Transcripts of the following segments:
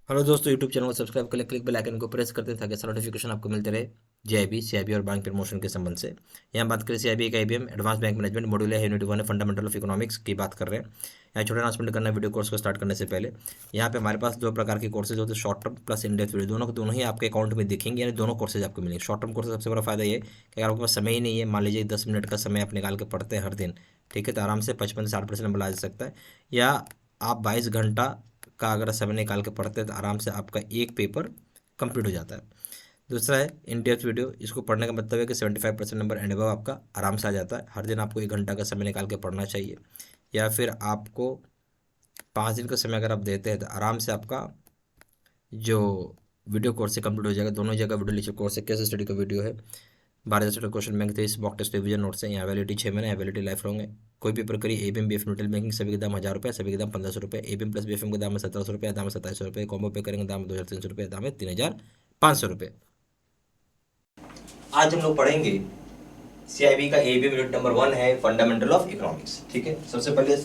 Hello दोस्तों, YouTube channel को subscribe कर ले, क्लिक बेल आइकन को प्रेस करते हैं ताकि ऐसा नोटिफिकेशन आपको मिलते रहे जेआईबी, सीआईबी और बैंक प्रमोशन के संबंध से। यहाँ बात करें सीआईबी का IBM advance bank management module है, यूनिट 1 है, फंडामेंटल ऑफ इकोनॉमिक्स की बात कर रहे हैं। यहाँ छोटा अनाउंसमेंट करना है वीडियो कोर्स को स्टार्ट करने से पहले। यहाँ पे हमारे पास दो प्रकार के कोर्सेज होते हैं, short term plus in depth video. दोनों को दोनों ही आपके अकाउंट में दिखेंगे, यानी दोनों कोर्सेज आपको मिलेंगे। शॉर्ट टर्म कोर्स सबसे बड़ा फायदा ये है कि अगर आपके पास समय ही नहीं है, मान लीजिए 10 मिनट का समय आप निकाल के पढ़ते हैं हर दिन, ठीक है, तो आराम से 55 से 60% नंबर ला जा सकता है। या आप 22 घंटा का अगर समय निकाल के पढ़ते हैं तो आराम से आपका एक पेपर कंप्लीट हो जाता है। दूसरा है इन डेप्थ वीडियो। इसको पढ़ने का मतलब है कि 75% नंबर एंड अबव आपका आराम से आ जाता है। हर दिन आपको 1 घंटा का समय निकाल के पढ़ना चाहिए, या फिर आपको 5 दिन का समय अगर आप देते हैं तो आराम से आपका जो वीडियो कोर्स से कंप्लीट हो जाएगा। दोनों जगह वीडियो लेक्चर कोर्स है, केस स्टडी का वीडियो है, 12 question bank 23 mock test revision notes है। यहाँ वैलिडिटी 6 महीने है, वैलिडिटी लाइफ लॉन्ग है। कोई भी प्रक्रिया एबीएम बीएफ न्यूट्रल बैंकिंग सभी के दाम 1000 रुपये, सभी के दाम 1500 रुपये। एबीएम प्लस बीएफएम के दाम है 1700 रुपये, दाम है 2700 रुपये। कॉम्बो पे करेंगे दाम 2300 रुपये, दाम है 3500 रुपये। आज हम लोग पढ़ेंगे सीआईबी का एबीएम यूनिट नंबर 1 है, फंडामेंटल ऑफ इकोनॉमिक्स। ठीक है, सबसे पहले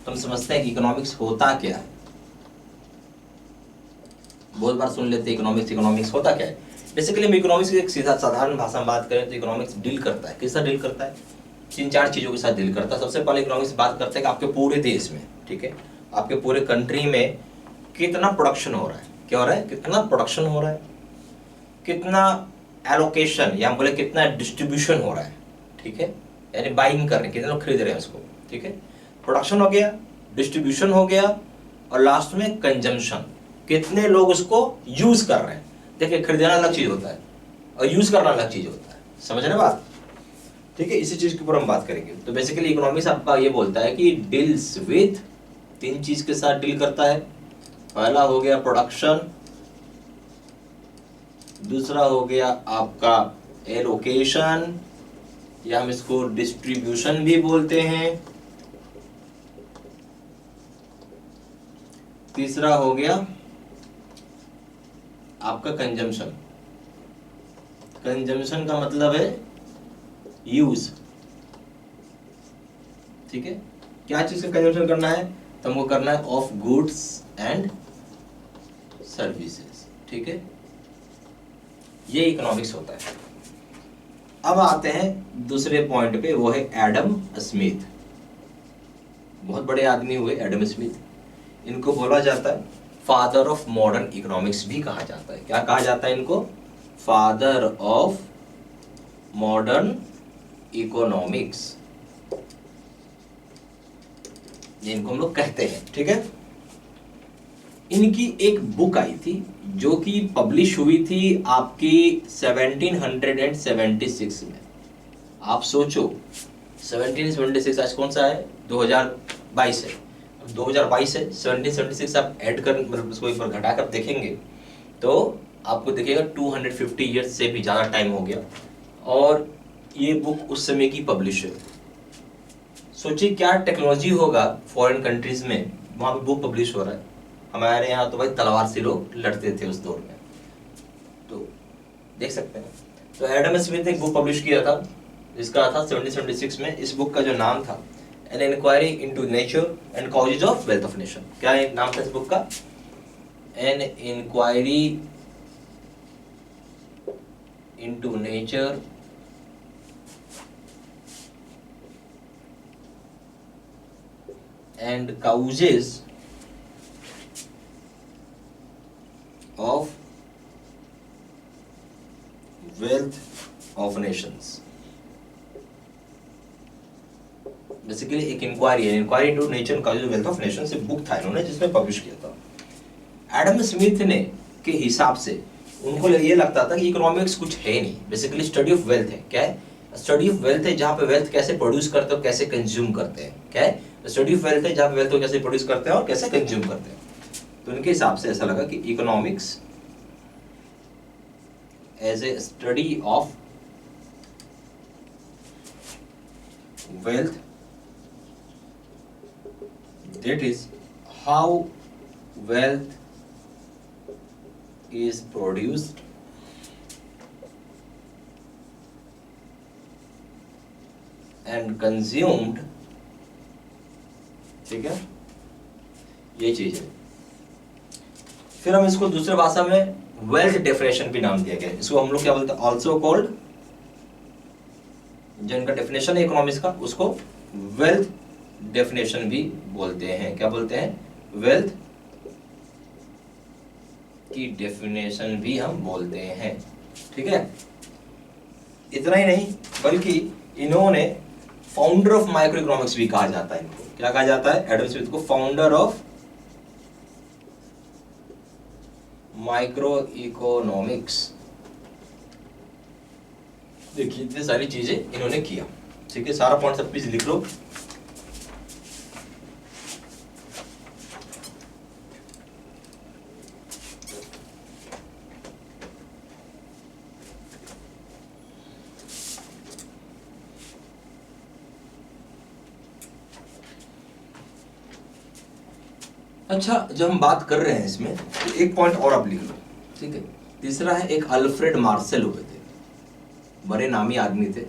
हम समझते हैं कि इकोनॉमिक्स होता क्या है। बहुत बार सुन लेते हैं इकोनॉमिक्स, इकोनॉमिक्स होता क्या है। बेसिकली हम इकोनॉमिक्स की एक सीधा साधारण भाषा में बात करें तो इकोनॉमिक्स डील करता है, किससे डील करता है, 3-4 चीजों के साथ डील करता है। सबसे पहले इकोनॉमिक्स बात करते हैं कि आपके पूरे देश में, ठीक है, आपके पूरे कंट्री में कितना प्रोडक्शन हो रहा है। क्या हो रहा है? कितना प्रोडक्शन हो रहा है, कितना एलोकेशन या बोले कितना डिस्ट्रीब्यूशन हो रहा है। ठीक है, यानी बाइंग कर रहे हैं, कितने लोग खरीद रहे हैं उसको। ठीक है, प्रोडक्शन हो गया, डिस्ट्रीब्यूशन हो गया, और लास्ट में कंजम्पशन, कितने लोग उसको यूज कर रहे हैं। देखिए, खरीदना अलग चीज होता है और यूज करना अलग चीज होता है, समझ रहे बात। ठीक है, इसी चीज के ऊपर हम बात करेंगे। तो बेसिकली इकोनॉमिक्स आपका ये बोलता है कि डील्स विथ 3 चीज के साथ डील करता है। पहला हो गया प्रोडक्शन, दूसरा हो गया आपका एलोकेशन, या हम इसको डिस्ट्रीब्यूशन भी बोलते हैं, तीसरा हो गया आपका कंजम्पशन। कंजम्पशन का मतलब है यूज। ठीक है, क्या चीज का कंजम्पशन करना है? तो हमको करना है ऑफ गुड्स एंड सर्विसेज। ठीक है, ये इकोनॉमिक्स होता है। अब आते हैं दूसरे पॉइंट पे, वो है एडम स्मिथ। बहुत बड़े आदमी हुए एडम स्मिथ। इनको बोला जाता है फादर ऑफ मॉडर्न इकोनॉमिक्स भी कहा जाता है। क्या कहा जाता है इनको? फादर ऑफ मॉडर्न इकोनॉमिक्स, ये इनको हम लोग कहते हैं। ठीक है, इनकी एक बुक आई थी जो कि पब्लिश हुई थी आपकी 1776 में। आप सोचो 1776, आज कौन सा है? 2022 है। 2022 है, 1776 आप ऐड कर, मतलब उसको एक बार घटा कर देखेंगे तो आपको दिखेगा 250 ईयर्स से भी ज़्यादा टाइम हो गया, और ये बुक उस समय की पब्लिश है। सोचिए क्या टेक्नोलॉजी होगा फॉरेन कंट्रीज में, वहाँ पे बुक पब्लिश हो रहा है। हमारे यहाँ तो भाई तलवार से लोग लड़ते थे उस दौर में, तो देख सकते हैं। तो एडम स्मिथ ने एक बुक पब्लिश किया था जिसका था 1776 में। इस बुक का जो नाम था an inquiry into nature and causes of wealth of nation. क्या नाम था इस बुक का? An inquiry into nature and causes of wealth of nations. Basically एक इंक्वायरी है, inquiry into nature and causes of wealth of nation से book था इन्होंने जिसमें पब्लिश किया था। एडम स्मिथ ने के हिसाब से उनको ये लगता था कि इकोनॉमिक्स कुछ है नहीं, बेसिकली स्टडी ऑफ वेल्थ है। क्या है? स्टडी ऑफ वेल्थ है, जहाँ पे वेल्थ कैसे प्रोड्यूस करते हो, कैसे कंज्यूम करते हैं। क्या है? स्टडी ऑफ वेल्थ है जहाँ पे वेल्थ को कैसे प्रोड्यूस करते हैं और कैसे कंज्यूम करते हैं। तो उनके हिसाब से ऐसा लगा कि economics as a study of wealth, that is how wealth is produced and consumed। ठीक है, ये चीज है। फिर हम इसको दूसरे भाषा में वेल्थ डेफिनेशन भी नाम दिया गया, इसको हम लोग क्या बोलते हैं, ऑल्सो कॉल्ड, जो इनका डेफिनेशन है इकोनॉमिक्स का उसको वेल्थ डेफिनेशन भी बोलते हैं। क्या बोलते हैं, वेल्थ की डेफिनेशन भी हम बोलते हैं। ठीक है, इतना ही नहीं बल्कि इन्होंने फाउंडर ऑफ माइक्रो इकोनॉमिक्स भी कहा जाता है इनको। क्या कहा जाता है, एडम स्मिथ को फाउंडर ऑफ माइक्रो इकोनॉमिक्स। देखिए इतनी सारी चीजें इन्होंने किया। ठीक है, सारा पॉइंट सब प्लीज लिख लो। अच्छा, जब हम बात कर रहे हैं इसमें तो एक पॉइंट और आप लिख लो। ठीक है, तीसरा है एक अल्फ्रेड मार्शल हुए थे, बड़े नामी आदमी थे।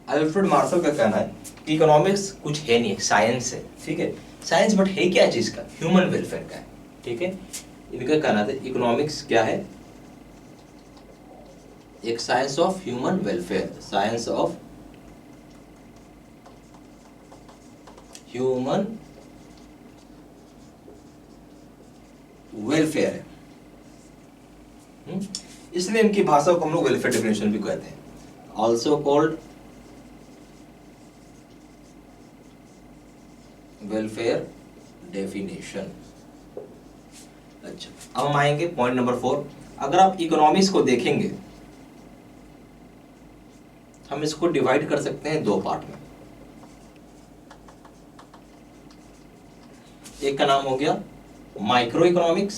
अल्फ्रेड मार्शल का कहना है कि इकोनॉमिक्स कुछ है नहीं, साइंस है। ठीक है, साइंस बट है क्या चीज का, ह्यूमन वेलफेयर का है। ठीक है, इनका कहना था इकोनॉमिक्स क्या है, एक science of human welfare, science of human welfare है। इसलिए इनकी भाषा को हम लोग वेलफेयर डेफिनेशन भी कहते हैं, ऑल्सो कॉल्ड वेलफेयर डेफिनेशन। अच्छा, अब हम आएंगे पॉइंट नंबर 4। अगर आप इकोनॉमिक्स को देखेंगे, हम इसको डिवाइड कर सकते हैं दो पार्ट में। एक का नाम हो गया माइक्रो इकोनॉमिक्स,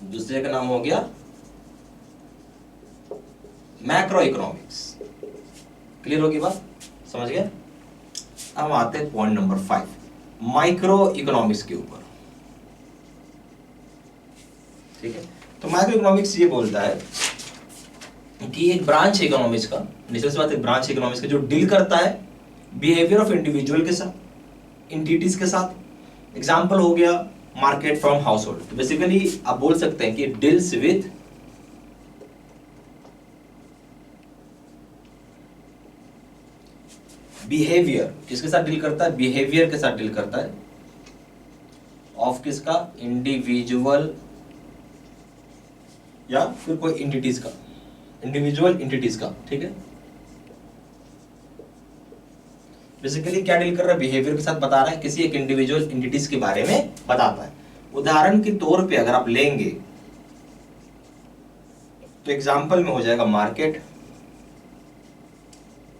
दूसरे का नाम हो गया मैक्रो इकोनॉमिक्स। क्लियर होगी बात, समझ गए। अब आते हैं पॉइंट नंबर 5, माइक्रो इकोनॉमिक्स के ऊपर। ठीक है, तो माइक्रो इकोनॉमिक्स ये बोलता है कि एक ब्रांच इकोनॉमिक्स का, निश्चित बात है ब्रांच इकोनॉमिक्स का जो डील करता है बिहेवियर ऑफ इंडिविजुअल के साथ, एंटिटीज के साथ। एग्जांपल हो गया मार्केट फ्रॉम हाउस होल्ड। तो बेसिकली आप बोल सकते हैं कि डील्स विथ बिहेवियर, किसके साथ डील करता है, बिहेवियर के साथ डील करता है ऑफ किसका, इंडिविजुअल या फिर कोई एंटिटीज का, इंडिविजुअल एंटिटीज का। ठीक है, बेसिकली क्या डील कर रहा है, बिहेवियर के साथ बता रहा है, किसी एक इंडिविजुअल एंटिटीज के बारे में बताता है। उदाहरण के तौर पे अगर आप लेंगे तो एग्जांपल में हो जाएगा मार्केट।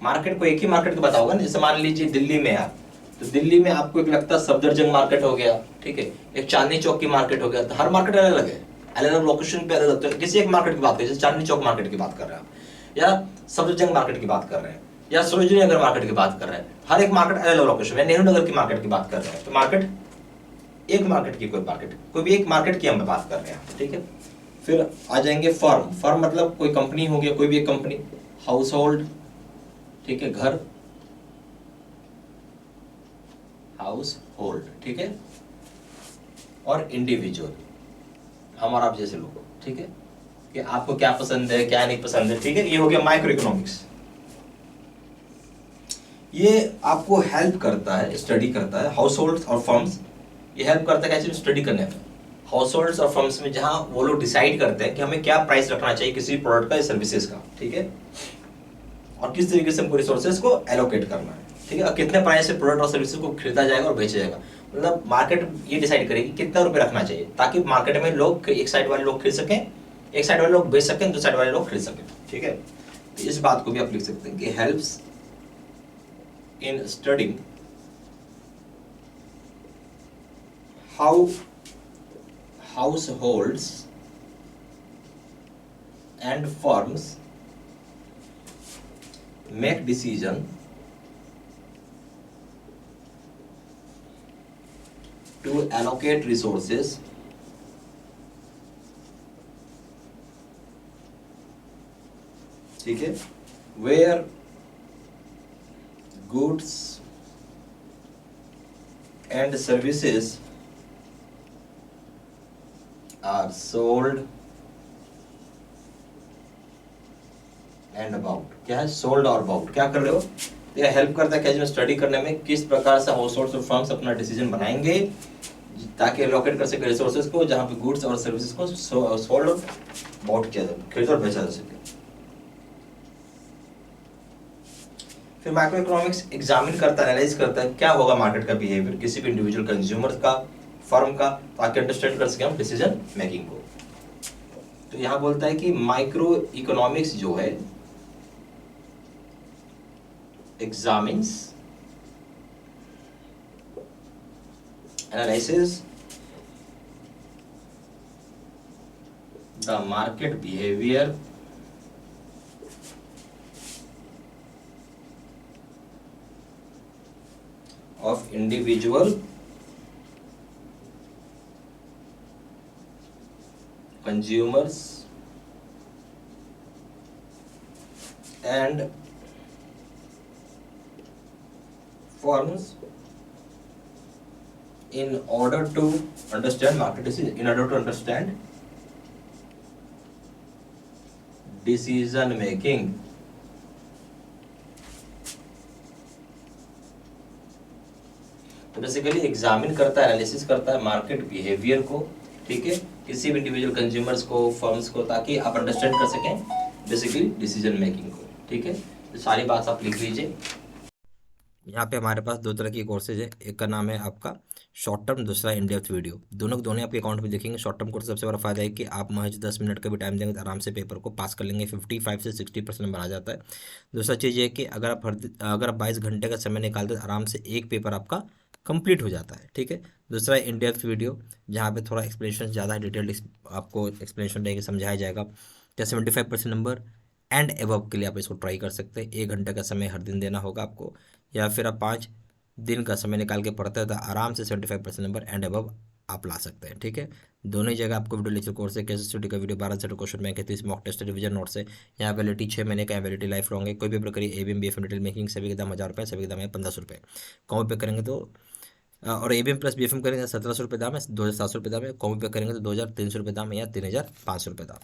मार्केट को एक ही मार्केट को बताओगे ना, जैसे मान लीजिए दिल्ली में आप, तो दिल्ली में आपको एक लगता है सफदरजंग मार्केट हो गया। ठीक है, एक चांदनी चौक की मार्केट हो गया। तो हर मार्केट अलग अलग है, अलग अलग लोकेशन पे अलग अलग। तो किसी एक मार्केट की बात करें, जैसे चांदनी चौक मार्केट की बात कर रहे हैं आप, या सफदरजंग मार्केट की बात कर रहे हैं, या सरोजनी नगर मार्केट की बात कर रहे हैं। हर एक मार्केट अलग अलग लोकेशन है। नेहरू नगर की मार्केट की बात कर रहे हैं, तो मार्केट एक मार्केट की, कोई मार्केट, कोई भी एक मार्केट की हम बात कर रहे हैं। ठीक है, फिर आ जाएंगे फर्म। फर्म मतलब कोई कंपनी हो गया, कोई भी एक कंपनी। हाउस होल्ड, ठीक है, घर, हाउस होल्ड। ठीक है, और इंडिविजुअल, हमारा आप जैसे लोग। ठीक है, कि आपको क्या पसंद है क्या नहीं पसंद है। ठीक है, ये हो गया माइक्रो इकोनॉमिक्स। ये आपको हेल्प करता है, स्टडी करता है हाउस होल्ड और फर्म्स। ये हेल्प करता है कैसे, स्टडी करने में। हाउस होल्ड और फर्म्स में जहां वो लोग डिसाइड करते हैं कि हमें क्या प्राइस रखना चाहिए किसी प्रोडक्ट का या सर्विसेज का। ठीक है, और किस तरीके से हमको रिसोर्सेज को एलोकेट करना है। ठीक है, और कितने प्राइस से प्रोडक्ट और सर्विसेज को खरीदा जाएगा और बेचा जाएगा। मतलब मार्केट ये डिसाइड करेगी कितना रुपए रखना चाहिए, ताकि मार्केट में लोग, एक साइड वाले लोग खरीद सकें, एक साइड वाले लोग बेच सकें, दो साइड वाले लोग खरीद सकें। ठीक है, तो इस बात को भी आप लिख सकते हैं कि helps in studying how households and firms make decision to allocate resources ठीक है, where goods and services are sold and about, क्या है सोल्ड और अबाउट, क्या कर रहे हो, यह हेल्प करता है कैजुअल स्टडी करने में किस प्रकार से हाउस होल्ड्स और फर्म्स अपना डिसीजन बनाएंगे ताकि एलोकेट कर सके रिसोर्सेज को जहां पे गुड्स और सर्विसेज को सोल्ड और अबाउट किया जाए, खरीदा और बेचा जा सके। फिर माइक्रो इकोनॉमिक्स एग्जामिन करता है, एनालाइज करता है क्या होगा मार्केट का बिहेवियर किसी भी इंडिविजुअल कंज्यूमर का, फर्म का, ताकि अंडरस्टैंड कर सके हम डिसीजन मेकिंग को। तो यहां बोलता है कि माइक्रो इकोनॉमिक्स जो है examines, analyzes the market behavior of individual consumers and firms in order to understand market decision, in order to understand decision making। तो बेसिकली एग्जामिन करता है, एनालिसिस करता है मार्केट बिहेवियर को, ठीक है, किसी भी इंडिविजुअल कंज्यूमर्स को, फर्म्स को, ताकि आप अंडरस्टैंड कर सकें बेसिकली डिसीजन मेकिंग को, ठीक है। तो सारी बात आप लिख लीजिए। यहाँ पे हमारे पास दो तरह की कोर्सेज है, एक का नाम है आपका शॉर्ट टर्म, दूसरा इन डेप्थ वीडियो। दोनों आपके अकाउंट में देखेंगे। शॉर्ट टर्म कोर्स सबसे बड़ा फायदा है कि आप महज 10 मिनट का भी टाइम देंगे तो आराम से पेपर को पास कर लेंगे, 55 से 60% नंबर आ जाता है। दूसरा चीज़ ये है कि अगर आप 22 घंटे का समय निकालते तो आराम से एक पेपर आपका कंप्लीट हो जाता है, ठीक है। दूसरा इन डेप्थ वीडियो, जहाँ पे थोड़ा एक्सप्लेनेशन ज़्यादा डिटेल्ड आपको एक्सप्लेनेशन देके समझाया जाएगा। क्या 75% नंबर एंड एबव के लिए आप इसको ट्राई कर सकते हैं। 1 घंटे का समय हर दिन देना होगा आपको, या फिर आप 5 दिन का समय निकाल के पढ़ते हैं तो आराम से 75% नंबर एंड अबव आप ला सकते हैं, ठीक है। दोनों ही जगह आपको वीडियो लेक्चर कोर्स है, केस स्टडी का वीडियो 12 सेट क्वेश्चन बैंक है, 30 मॉक टेस्ट रिवीजन नोट्स है। यहाँ वैलिडिटी 6 महीने का, वैलिडिटी लाइफ लॉन्ग है। कोई भी प्रकार एबीएम बीएफएम डिटेल मेकिंग सभी के दाम 1000 रुपये, सभी के दाम है 1500 रुपये। कॉम्बो पे करेंगे तो और एबीएम प्लस बीएफएम करेंगे 1700 रुपये दाम है, 2700 रुपये दाम है। कॉम्बो पे करेंगे तो 2300 रुपये दाम है या 3500 रुपये दाम।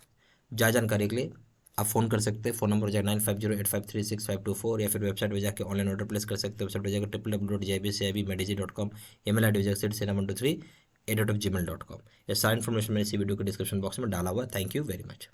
ज़्यादा जानकारी के लिए आप फ़ोन कर सकते हैं। फ़ोन नंबर हो जाएगा 9508536524, या फिर वेबसाइट पर जाकर ऑनलाइन ऑर्डर प्लेस कर सकते हैं। वेबसाइट पर जाकर www.jibcibmedici.com, email ID हो जाएगा sidsinam123@gmail.com। ये सारी इन्फॉर्मेशन मैंने इसी वीडियो के डिस्क्रिप्शन बॉक्स में डाला हुआ है। Thank you very much.